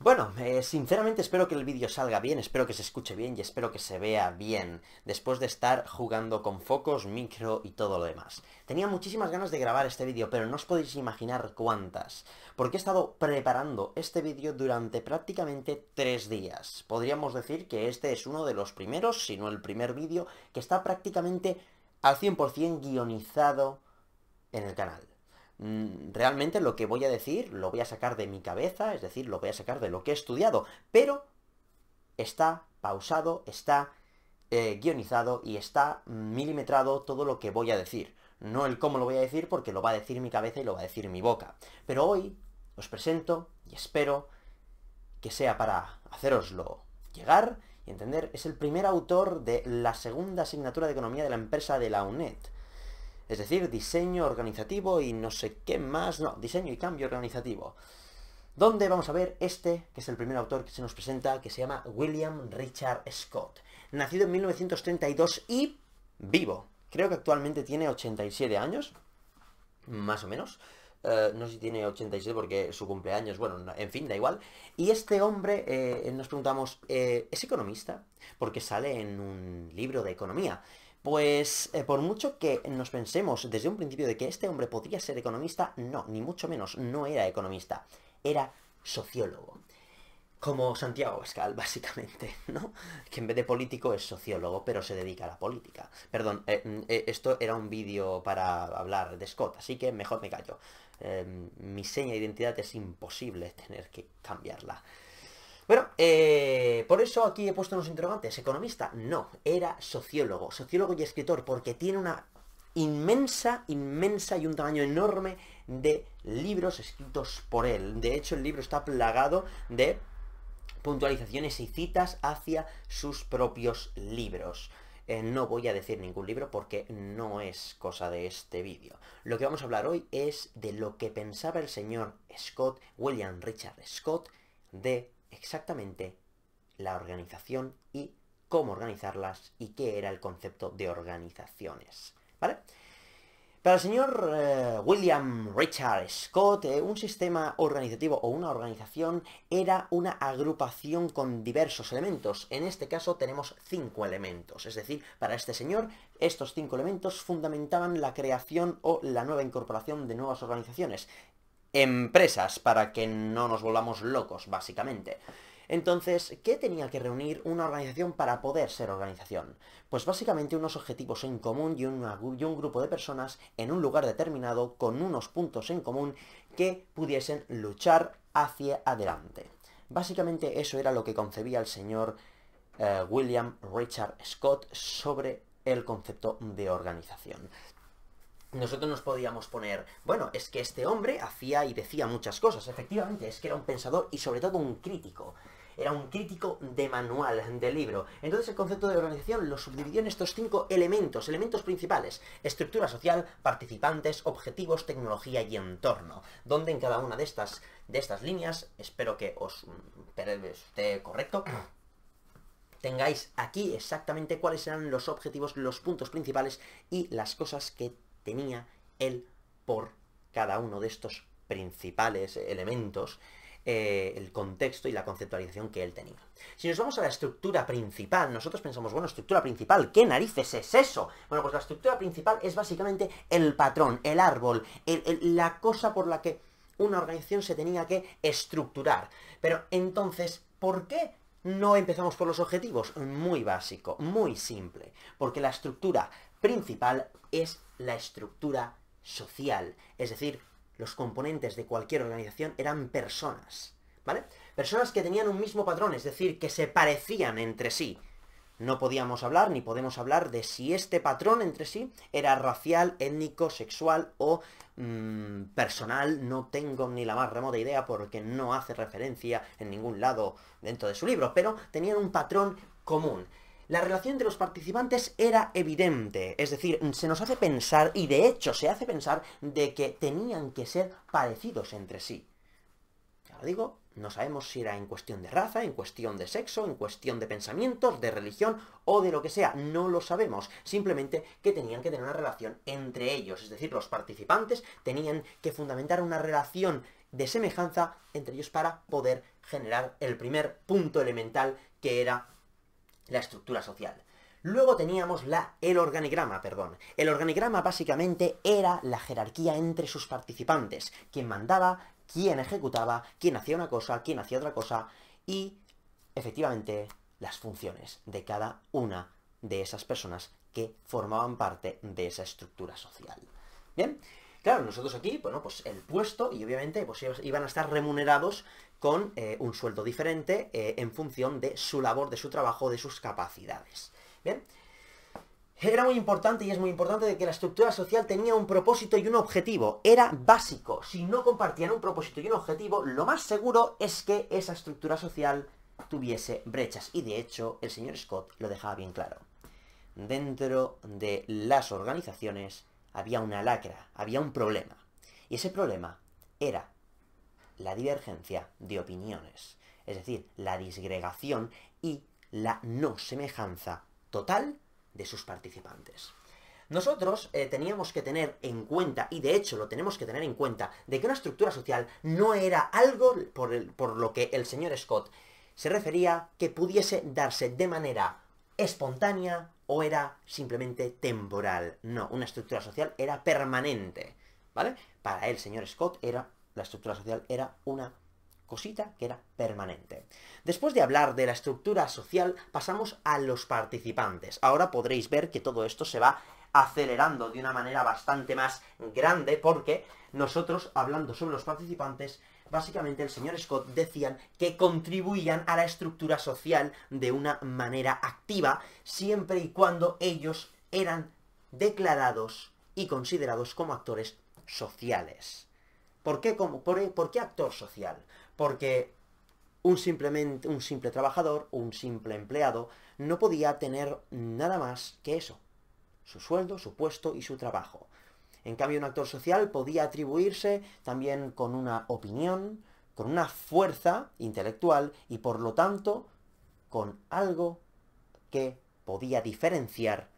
Bueno, sinceramente espero que el vídeo salga bien, espero que se escuche bien y espero que se vea bien, después de estar jugando con focos, micro y todo lo demás. Tenía muchísimas ganas de grabar este vídeo, pero no os podéis imaginar cuántas, porque he estado preparando este vídeo durante prácticamente 3 días. Podríamos decir que este es uno de los primeros, si no el primer vídeo, que está prácticamente al 100% guionizado en el canal. Realmente lo que voy a decir lo voy a sacar de mi cabeza, es decir, lo voy a sacar de lo que he estudiado, pero está pausado, está guionizado y está milimetrado todo lo que voy a decir. No el cómo lo voy a decir, porque lo va a decir mi cabeza y lo va a decir mi boca. Pero hoy os presento, y espero que sea para haceroslo llegar y entender, es el primer autor de la segunda asignatura de Economía de la empresa de la UNED. Es decir, diseño organizativo y no sé qué más, no, diseño y cambio organizativo. Donde vamos a ver este, que es el primer autor que se nos presenta, que se llama William Richard Scott. Nacido en 1932 y vivo. Creo que actualmente tiene 87 años, más o menos. No sé si tiene 87 porque su cumpleaños, bueno, en fin, da igual. Y este hombre, nos preguntamos, ¿es economista? Porque sale en un libro de economía. Pues por mucho que nos pensemos desde un principio de que este hombre podría ser economista, no, ni mucho menos, no era economista, era sociólogo. Como Santiago Abascal, básicamente, ¿no? Que en vez de político es sociólogo, pero se dedica a la política. Perdón, esto era un vídeo para hablar de Scott, así que mejor me callo. Mi seña de identidad es imposible tener que cambiarla. Bueno, por eso aquí he puesto unos interrogantes. ¿Economista? No, era sociólogo. Sociólogo y escritor, porque tiene una inmensa y un tamaño enorme de libros escritos por él. De hecho, el libro está plagado de puntualizaciones y citas hacia sus propios libros. No voy a decir ningún libro porque no es cosa de este vídeo. Lo que vamos a hablar hoy es de lo que pensaba el señor Scott, William Richard Scott, de exactamente la organización y cómo organizarlas y qué era el concepto de organizaciones, ¿vale? Para el señor William Richard Scott, un sistema organizativo o una organización era una agrupación con diversos elementos. En este caso tenemos 5 elementos. Es decir, para este señor, estos 5 elementos fundamentaban la creación o la nueva incorporación de nuevas organizaciones. Empresas, para que no nos volvamos locos, básicamente. Entonces, ¿qué tenía que reunir una organización para poder ser organización? Pues básicamente unos objetivos en común y un grupo de personas en un lugar determinado con unos puntos en común que pudiesen luchar hacia adelante. Básicamente eso era lo que concebía el señor William Richard Scott sobre el concepto de organización. Nosotros nos podíamos poner, bueno, es que este hombre hacía y decía muchas cosas. Efectivamente, es que era un pensador y sobre todo un crítico. Era un crítico de manual, de libro. Entonces el concepto de organización lo subdividió en estos 5 elementos principales. Estructura social, participantes, objetivos, tecnología y entorno. Donde en cada una de estas líneas, espero que os esté correcto, tengáis aquí exactamente cuáles eran los objetivos, los puntos principales y las cosas que tenía él por cada uno de estos principales elementos, el contexto y la conceptualización que él tenía. Si nos vamos a la estructura principal, nosotros pensamos, bueno, estructura principal, ¿qué narices es eso? Bueno, pues la estructura principal es básicamente el patrón, el árbol, la cosa por la que una organización se tenía que estructurar. Pero entonces, ¿por qué no empezamos por los objetivos? Muy básico, muy simple, porque la estructura principal es la estructura social, es decir, los componentes de cualquier organización eran personas, ¿vale? Personas que tenían un mismo patrón, es decir, que se parecían entre sí. No podíamos hablar, ni podemos hablar de si este patrón entre sí era racial, étnico, sexual o personal. No tengo ni la más remota idea porque no hace referencia en ningún lado dentro de su libro, pero tenían un patrón común. La relación entre los participantes era evidente, es decir, se nos hace pensar, y de hecho se hace pensar, de que tenían que ser parecidos entre sí. Ya lo digo, no sabemos si era en cuestión de raza, en cuestión de sexo, en cuestión de pensamientos, de religión o de lo que sea, no lo sabemos. Simplemente que tenían que tener una relación entre ellos, es decir, los participantes tenían que fundamentar una relación de semejanza entre ellos para poder generar el primer punto elemental, que era la estructura social. Luego teníamos el organigrama, perdón. El organigrama básicamente era la jerarquía entre sus participantes. Quién mandaba, quién ejecutaba, quién hacía una cosa, quién hacía otra cosa, y efectivamente las funciones de cada una de esas personas que formaban parte de esa estructura social. Bien, claro, nosotros aquí, bueno, pues el puesto, y obviamente pues iban a estar remunerados con un sueldo diferente en función de su labor, de su trabajo, de sus capacidades. Bien, era muy importante y es muy importante de que la estructura social tenía un propósito y un objetivo. Era básico. Si no compartían un propósito y un objetivo, lo más seguro es que esa estructura social tuviese brechas. Y de hecho, el señor Scott lo dejaba bien claro. Dentro de las organizaciones había una lacra, había un problema. Y ese problema era la divergencia de opiniones. Es decir, la disgregación y la no semejanza total de sus participantes. Nosotros teníamos que tener en cuenta, y de hecho lo tenemos que tener en cuenta, de que una estructura social no era algo por lo que el señor Scott se refería que pudiese darse de manera espontánea o era simplemente temporal. No, una estructura social era permanente, ¿vale? Para el señor Scott la estructura social era una cosita que era permanente. Después de hablar de la estructura social, pasamos a los participantes. Ahora podréis ver que todo esto se va acelerando de una manera bastante más grande, porque nosotros, hablando sobre los participantes, básicamente el señor Scott decían que contribuían a la estructura social de una manera activa, siempre y cuando ellos eran declarados y considerados como actores sociales. ¿Por qué actor social? Porque un simple trabajador, un simple empleado, no podía tener nada más que eso. Su sueldo, su puesto y su trabajo. En cambio, un actor social podía atribuirse también con una opinión, con una fuerza intelectual y, por lo tanto, con algo que podía diferenciar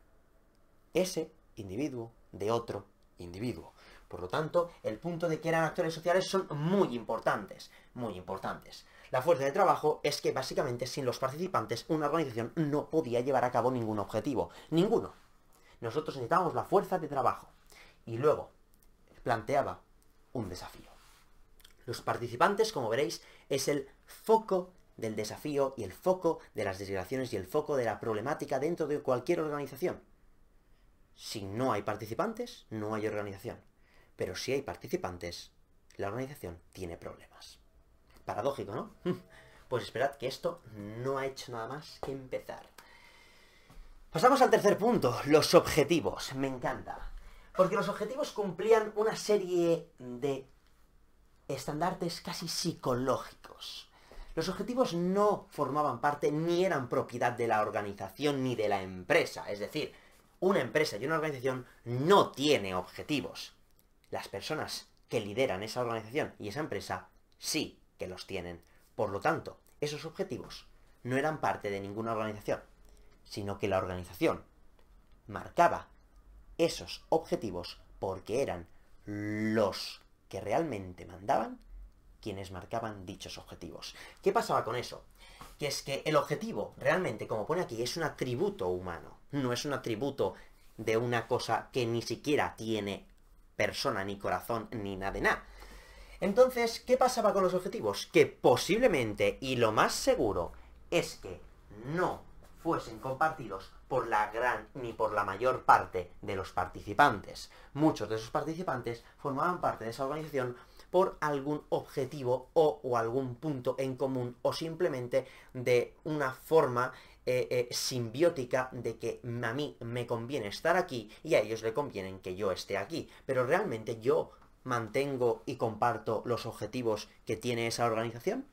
ese individuo de otro individuo. Por lo tanto, el punto de que eran actores sociales son muy importantes, muy importantes. La fuerza de trabajo es que básicamente sin los participantes una organización no podía llevar a cabo ningún objetivo, ninguno. Nosotros necesitábamos la fuerza de trabajo. Y luego planteaba un desafío. Los participantes, como veréis, es el foco del desafío y el foco de las desviaciones y el foco de la problemática dentro de cualquier organización. Si no hay participantes, no hay organización. Pero si hay participantes, la organización tiene problemas. Paradójico, ¿no? Pues esperad que esto no ha hecho nada más que empezar. Pasamos al tercer punto, los objetivos. Me encanta. Porque los objetivos cumplían una serie de estandartes casi psicológicos. Los objetivos no formaban parte ni eran propiedad de la organización ni de la empresa. Es decir, una empresa y una organización no tiene objetivos. Las personas que lideran esa organización y esa empresa sí que los tienen. Por lo tanto, esos objetivos no eran parte de ninguna organización, sino que la organización marcaba esos objetivos porque eran los que realmente mandaban quienes marcaban dichos objetivos. ¿Qué pasaba con eso? Que es que el objetivo, realmente, como pone aquí, es un atributo humano, no es un atributo de una cosa que ni siquiera tiene persona, ni corazón, ni nada de nada. Entonces, ¿qué pasaba con los objetivos? Que posiblemente, y lo más seguro, es que no fuesen compartidos por la gran ni por la mayor parte de los participantes. Muchos de esos participantes formaban parte de esa organización por algún objetivo o algún punto en común, o simplemente de una forma simbiótica de que a mí me conviene estar aquí y a ellos le conviene que yo esté aquí. Pero realmente yo mantengo y comparto los objetivos que tiene esa organización.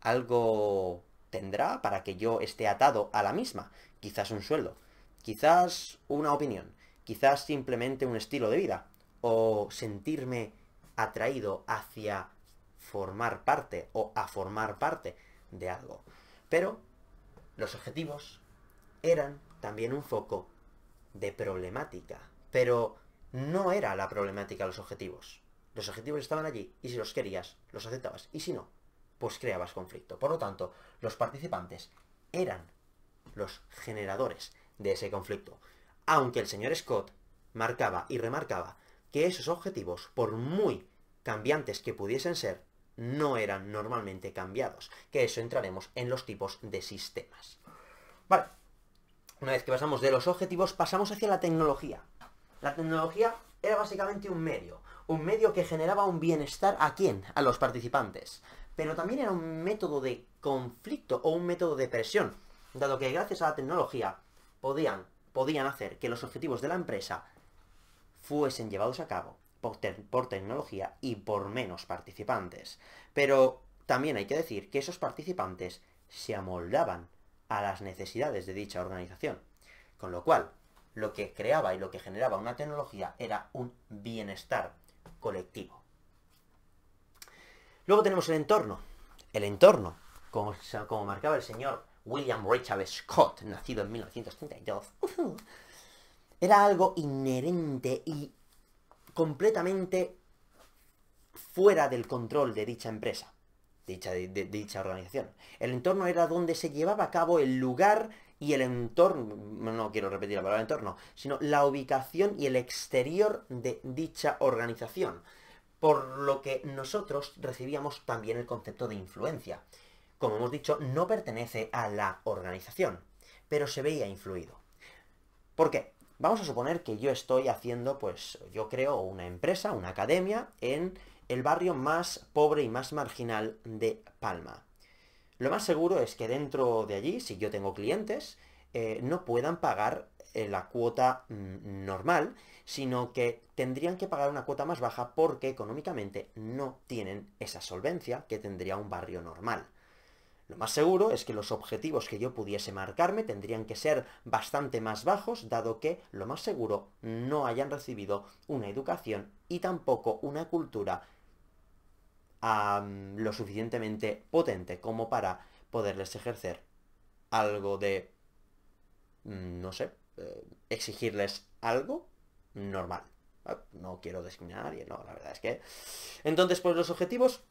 ¿Algo tendrá para que yo esté atado a la misma? Quizás un sueldo, quizás una opinión, quizás simplemente un estilo de vida, o sentirme atraído hacia formar parte o a formar parte de algo. Pero los objetivos eran también un foco de problemática, pero no era la problemática los objetivos. Los objetivos estaban allí, y si los querías, los aceptabas, y si no, pues creabas conflicto. Por lo tanto, los participantes eran los generadores de ese conflicto. Aunque el señor Scott marcaba y remarcaba que esos objetivos, por muy cambiantes que pudiesen ser, no eran normalmente cambiados. Que eso entraremos en los tipos de sistemas. Vale. Una vez que pasamos de los objetivos, pasamos hacia la tecnología. La tecnología era básicamente un medio que generaba un bienestar ¿a quién? A los participantes. Pero también era un método de conflicto o un método de presión, dado que gracias a la tecnología podían hacer que los objetivos de la empresa fuesen llevados a cabo por tecnología y por menos participantes. Pero también hay que decir que esos participantes se amoldaban a las necesidades de dicha organización. Con lo cual, lo que creaba y lo que generaba una tecnología era un bienestar colectivo. Luego tenemos el entorno. El entorno, como marcaba el señor William Richard Scott, nacido en 1932, era algo inherente y completamente fuera del control de dicha empresa, de dicha organización. El entorno era donde se llevaba a cabo el lugar y el entorno, no quiero repetir la palabra entorno, sino la ubicación y el exterior de dicha organización. Por lo que nosotros recibíamos también el concepto de influencia. Como hemos dicho, no pertenece a la organización, pero se veía influido. ¿Por qué? Vamos a suponer que yo estoy haciendo, pues, yo creo una empresa, una academia, en el barrio más pobre y más marginal de Palma. Lo más seguro es que dentro de allí, si yo tengo clientes, no puedan pagar la cuota normal, sino que tendrían que pagar una cuota más baja porque económicamente no tienen esa solvencia que tendría un barrio normal. Lo más seguro es que los objetivos que yo pudiese marcarme tendrían que ser bastante más bajos, dado que, lo más seguro, no hayan recibido una educación y tampoco una cultura lo suficientemente potente como para poderles ejercer algo de, no sé, exigirles algo normal. No quiero discriminar a nadie, no, la verdad es que... Entonces, pues los objetivos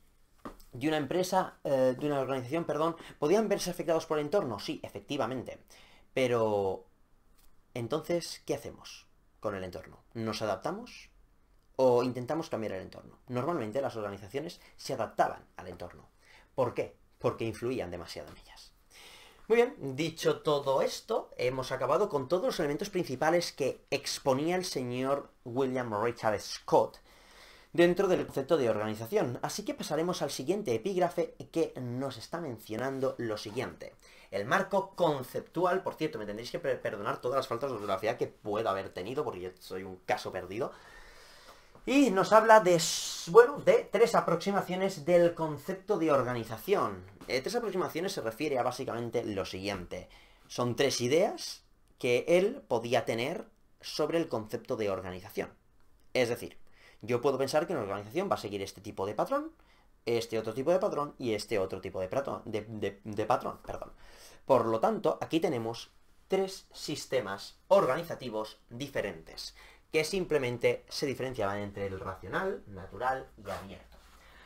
de una empresa, de una organización, perdón, ¿podían verse afectados por el entorno? Sí, efectivamente. Pero, entonces, ¿qué hacemos con el entorno? ¿Nos adaptamos o intentamos cambiar el entorno? Normalmente las organizaciones se adaptaban al entorno. ¿Por qué? Porque influían demasiado en ellas. Muy bien, dicho todo esto, hemos acabado con todos los elementos principales que exponía el señor William Richard Scott dentro del concepto de organización. Así que pasaremos al siguiente epígrafe que nos está mencionando lo siguiente. El marco conceptual, por cierto, me tendréis que perdonar todas las faltas de ortografía que pueda haber tenido, porque yo soy un caso perdido. Y nos habla de, bueno, de 3 aproximaciones del concepto de organización. 3 aproximaciones se refiere a básicamente lo siguiente. Son 3 ideas que él podía tener sobre el concepto de organización. Es decir, yo puedo pensar que una organización va a seguir este tipo de patrón, este otro tipo de patrón y este otro tipo de patrón. Por lo tanto, aquí tenemos 3 sistemas organizativos diferentes, que simplemente se diferenciaban entre el racional, natural y abierto.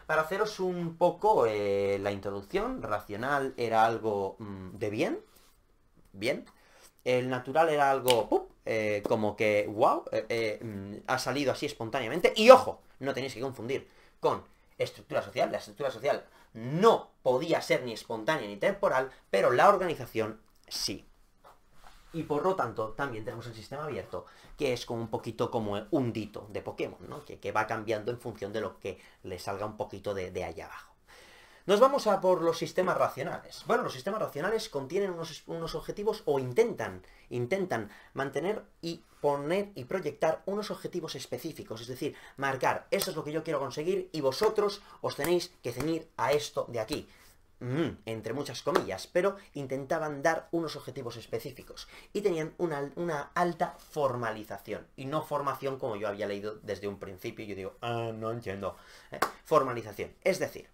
Para haceros un poco la introducción, racional era algo de bien. El natural era algo, como que, wow, ha salido así espontáneamente. Y ojo, no tenéis que confundir con estructura social. La estructura social no podía ser ni espontánea ni temporal, pero la organización sí. Y por lo tanto, también tenemos el sistema abierto, que es como un poquito como un dito de Pokémon, ¿no? Que va cambiando en función de lo que le salga un poquito de allá abajo. Nos vamos a por los sistemas racionales. Bueno, los sistemas racionales contienen unos objetivos o intentan mantener y poner y proyectar unos objetivos específicos. Es decir, marcar, esto es lo que yo quiero conseguir y vosotros os tenéis que ceñir a esto de aquí. Entre muchas comillas, pero intentaban dar unos objetivos específicos y tenían una alta formalización y no formación como yo había leído desde un principio. Yo digo, no entiendo. Formalización, es decir,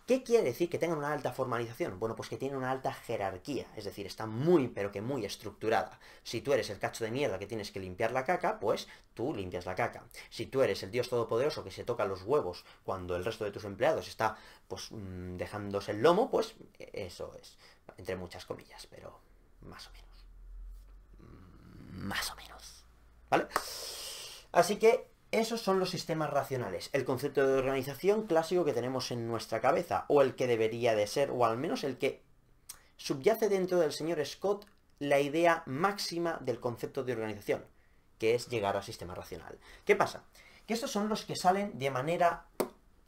¿Qué quiere decir que tengan una alta formalización? Bueno, pues que tienen una alta jerarquía, es decir, está muy, pero que muy estructurada. Si tú eres el cacho de mierda que tienes que limpiar la caca, pues tú limpias la caca. Si tú eres el dios todopoderoso que se toca los huevos cuando el resto de tus empleados está, pues, dejándose el lomo, pues eso es, entre muchas comillas, pero más o menos. Más o menos. ¿Vale? Así que esos son los sistemas racionales, el concepto de organización clásico que tenemos en nuestra cabeza, o el que debería de ser, o al menos el que subyace dentro del señor Scott la idea máxima del concepto de organización, que es llegar al sistema racional. ¿Qué pasa? Que estos son los que salen de manera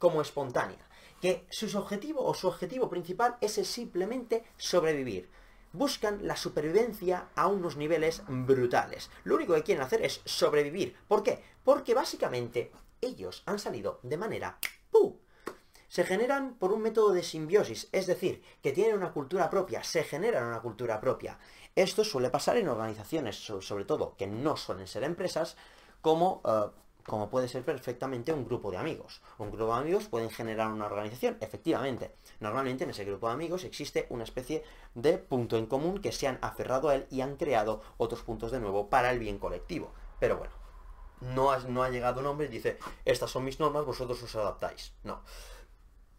como espontánea, que su objetivo principal es simplemente sobrevivir. Buscan la supervivencia a unos niveles brutales. Lo único que quieren hacer es sobrevivir. ¿Por qué? Porque básicamente ellos han salido de manera... Se generan por un método de simbiosis, es decir, que tienen una cultura propia, se generan una cultura propia. Esto suele pasar en organizaciones, sobre todo, que no suelen ser empresas, como puede ser perfectamente un grupo de amigos. Un grupo de amigos pueden generar una organización, efectivamente. Normalmente en ese grupo de amigos existe una especie de punto en común que se han aferrado a él y han creado otros puntos de nuevo para el bien colectivo. Pero bueno, no ha llegado un hombre y dice, estas son mis normas, vosotros os adaptáis. No.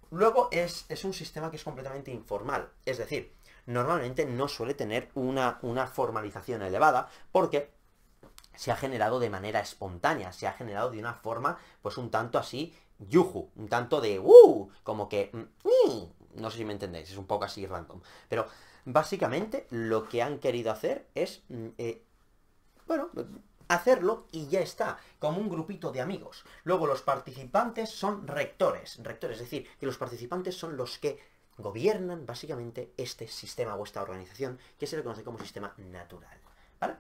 Luego es un sistema que es completamente informal, es decir, normalmente no suele tener una formalización elevada, porque se ha generado de manera espontánea, se ha generado de una forma, pues un tanto así, yuju, un tanto de como que, no sé si me entendéis, es un poco así random, pero básicamente lo que han querido hacer es, bueno, hacerlo y ya está, como un grupito de amigos. Luego los participantes son rectores, es decir, que los participantes son los que gobiernan básicamente este sistema o esta organización, que se le conoce como sistema natural, ¿vale?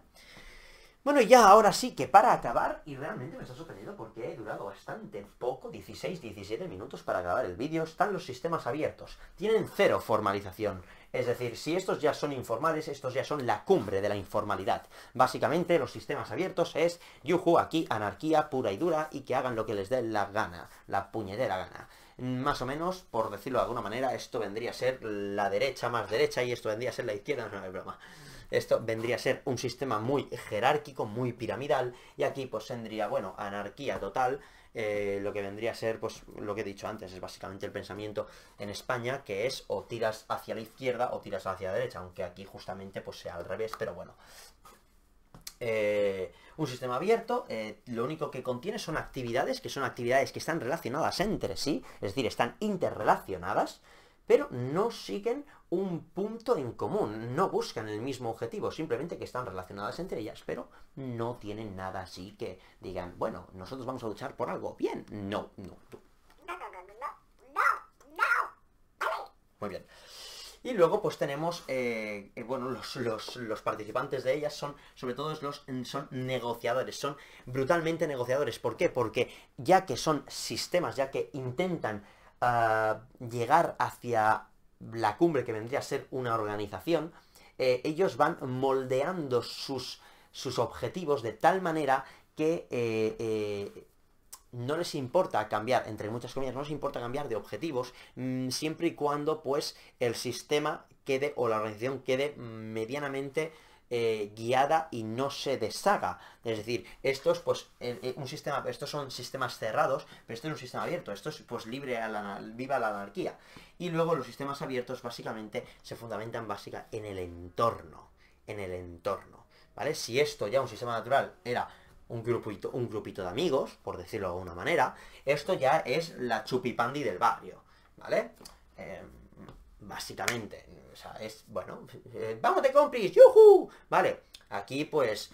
Bueno, ya ahora sí que para acabar, y realmente me está sorprendiendo porque he durado bastante poco, 16-17 minutos para acabar el vídeo, están los sistemas abiertos. Tienen cero formalización. Es decir, si estos ya son informales, estos ya son la cumbre de la informalidad. Básicamente, los sistemas abiertos es, yuju, aquí, anarquía pura y dura, y que hagan lo que les dé la gana, la puñetera gana. Más o menos, por decirlo de alguna manera, esto vendría a ser la derecha más derecha, y esto vendría a ser la izquierda, no es broma. Esto vendría a ser un sistema muy jerárquico, muy piramidal, y aquí pues tendría, bueno, anarquía total, lo que vendría a ser, pues, lo que he dicho antes, es básicamente el pensamiento en España, que es o tiras hacia la izquierda o tiras hacia la derecha, aunque aquí justamente pues sea al revés, pero bueno. Un sistema abierto, lo único que contiene son actividades, que están relacionadas entre sí, es decir, están interrelacionadas, pero no siguen un punto en común, no buscan el mismo objetivo, simplemente que están relacionadas entre ellas, pero no tienen nada así que digan, bueno, nosotros vamos a luchar por algo, bien, no. Muy bien. Y luego pues tenemos, bueno, los participantes de ellas son, sobre todo son negociadores, son brutalmente negociadores. ¿Por qué? Porque ya que son sistemas, ya que intentan llegar hacia la cumbre que vendría a ser una organización, ellos van moldeando sus objetivos de tal manera que no les importa cambiar, entre muchas comillas, no les importa cambiar de objetivos, siempre y cuando pues el sistema quede, o la organización quede medianamente guiada y no se deshaga. Es decir, estos pues estos son sistemas cerrados, pero este es un sistema abierto, esto es pues viva la anarquía. Y luego los sistemas abiertos básicamente se fundamentan en el entorno, ¿vale? Si esto ya un sistema natural era un grupito de amigos, por decirlo de alguna manera, esto ya es la chupipandi del barrio, ¿vale? Básicamente, o sea, es, bueno, ¡vamos de compris! ¡Yujú! Vale, aquí pues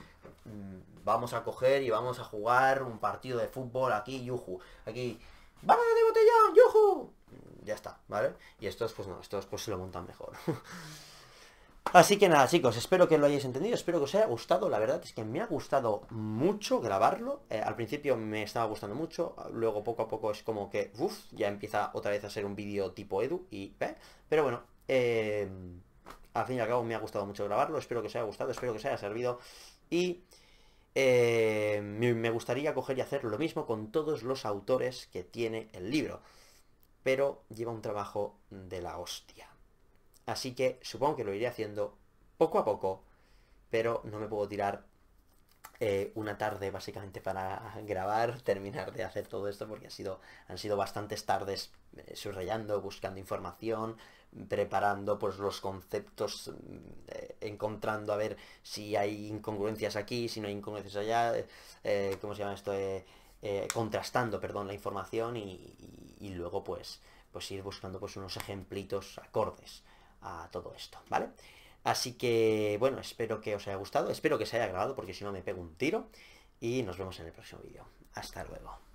vamos a coger y vamos a jugar un partido de fútbol aquí, yujú. Aquí, ¡vamos de botellón! ¡Yujú! Ya está, ¿vale? Y estos pues no, estos pues se lo montan mejor. Así que nada, chicos, espero que lo hayáis entendido, espero que os haya gustado. La verdad es que me ha gustado mucho grabarlo. Al principio me estaba gustando mucho, luego poco a poco es como que, ya empieza otra vez a ser un vídeo tipo Edu, pero bueno, al fin y al cabo me ha gustado mucho grabarlo, espero que os haya gustado, espero que os haya servido, y me gustaría coger y hacer lo mismo con todos los autores que tiene el libro. pero lleva un trabajo de la hostia. Así que supongo que lo iré haciendo poco a poco, pero no me puedo tirar una tarde básicamente para grabar, terminar de hacer todo esto, porque han sido bastantes tardes subrayando, buscando información, preparando pues los conceptos, encontrando a ver si hay incongruencias aquí, si no hay incongruencias allá, ¿cómo se llama esto? Contrastando, perdón, la información y luego pues ir buscando pues unos ejemplitos acordes a todo esto, ¿vale? Así que, bueno, espero que os haya gustado, espero que se haya grabado porque si no me pego un tiro y nos vemos en el próximo vídeo. Hasta luego.